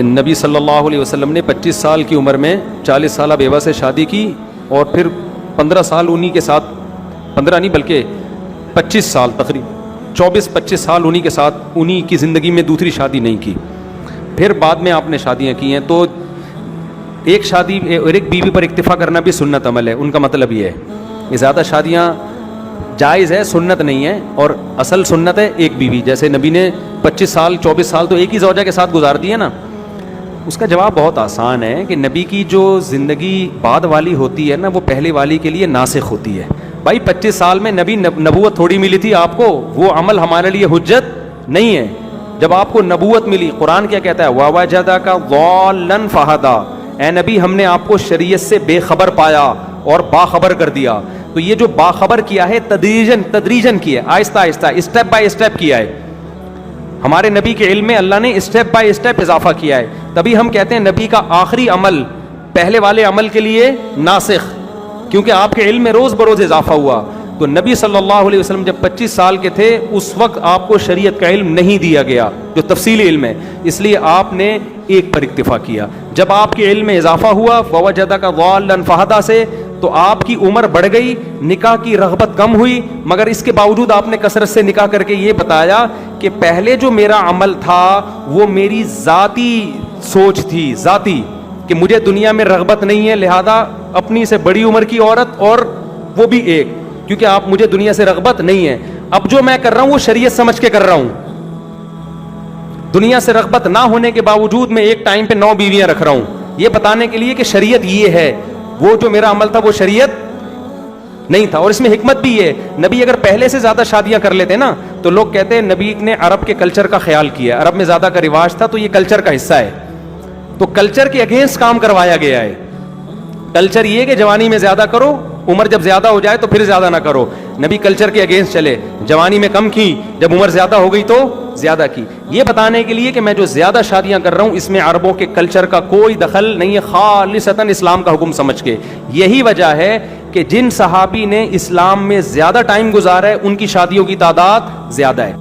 نبی صلی اللہ علیہ وسلم نے 25 سال کی عمر میں 40 سالہ بیوہ سے شادی کی اور پھر 15 سال انہی کے ساتھ، 15 نہیں بلکہ 25 سال تقریباً 24-25 سال انہی کے ساتھ انہی کی زندگی میں دوسری شادی نہیں کی. پھر بعد میں آپ نے شادیاں کی ہیں. تو ایک شادی اور ایک بیوی پر اکتفا کرنا بھی سنت عمل ہے. ان کا مطلب یہ ہے کہ زیادہ شادیاں جائز ہے، سنت نہیں ہے، اور اصل سنت ہے ایک بیوی. جیسے نبی نے 25 سال 24 سال تو ایک ہی زوجہ کے ساتھ گزار دیے نا. اس کا جواب بہت آسان ہے کہ نبی کی جو زندگی بعد والی ہوتی ہے نا وہ پہلے والی کے لیے ناسخ ہوتی ہے. بھائی 25 سال میں نبی نبوت تھوڑی ملی تھی آپ کو، وہ عمل ہمارے لیے حجت نہیں ہے. جب آپ کو نبوت ملی، قرآن کیا کہتا ہے؟ وَوَجَدَكَ ضَالًّا فَهَدَىٰ، اے نبی ہم نے آپ کو شریعت سے بے خبر پایا اور باخبر کر دیا. تو یہ جو باخبر کیا ہے تدریجن کیا ہے، آہستہ آہستہ، اسٹیپ بائی اسٹیپ کیا ہے. ہمارے نبی کے علم میں اللہ نے اسٹیپ بائی اسٹیپ اضافہ کیا ہے. تبھی ہم کہتے ہیں نبی کا آخری عمل پہلے والے عمل کے لیے ناسخ، کیونکہ آپ کے علم میں روز بروز اضافہ ہوا. تو نبی صلی اللہ علیہ وسلم جب 25 سال کے تھے اس وقت آپ کو شریعت کا علم نہیں دیا گیا جو تفصیلی علم ہے، اس لیے آپ نے ایک پر اکتفا کیا. جب آپ کے علم میں اضافہ ہوا وَوَجَدَكَ ضَالًّا فَهَدَىٰ سے، تو آپ کی عمر بڑھ گئی، نکاح کی رغبت کم ہوئی، مگر اس کے باوجود آپ نے کثرت سے نکاح کر کے یہ بتایا کہ پہلے جو میرا عمل تھا وہ میری ذاتی سوچ تھی، ذاتی، کہ مجھے دنیا میں رغبت نہیں ہے، لہذا اپنی سے بڑی عمر کی عورت اور وہ بھی ایک، کیونکہ آپ مجھے دنیا سے رغبت نہیں ہے. اب جو میں کر رہا ہوں وہ شریعت سمجھ کے کر رہا ہوں. دنیا سے رغبت نہ ہونے کے باوجود میں ایک ٹائم پہ 9 بیویاں رکھ رہا ہوں، یہ بتانے کے لیے کہ شریعت یہ ہے. وہ جو میرا عمل تھا وہ شریعت نہیں تھا. اور اس میں حکمت بھی ہے، نبی اگر پہلے سے زیادہ شادیاں کر لیتے نا تو لوگ کہتے ہیں نبی نے عرب کے کلچر کا خیال کیا، عرب میں زیادہ کا رواج تھا تو یہ کلچر کا حصہ ہے. تو کلچر کے اگینسٹ کام کروایا گیا ہے. کلچر یہ کہ جوانی میں زیادہ کرو، عمر جب زیادہ ہو جائے تو پھر زیادہ نہ کرو. نبی کلچر کے اگینسٹ چلے، جوانی میں کم کی، جب عمر زیادہ ہو گئی تو زیادہ کی. یہ بتانے کے لیے کہ میں جو زیادہ شادیاں کر رہا ہوں اس میں عربوں کے کلچر کا کوئی دخل نہیں ہے، خالصتاً اسلام کا حکم سمجھ کے. یہی وجہ ہے کہ جن صحابی نے اسلام میں زیادہ ٹائم گزارا ہے ان کی شادیوں کی تعداد زیادہ ہے.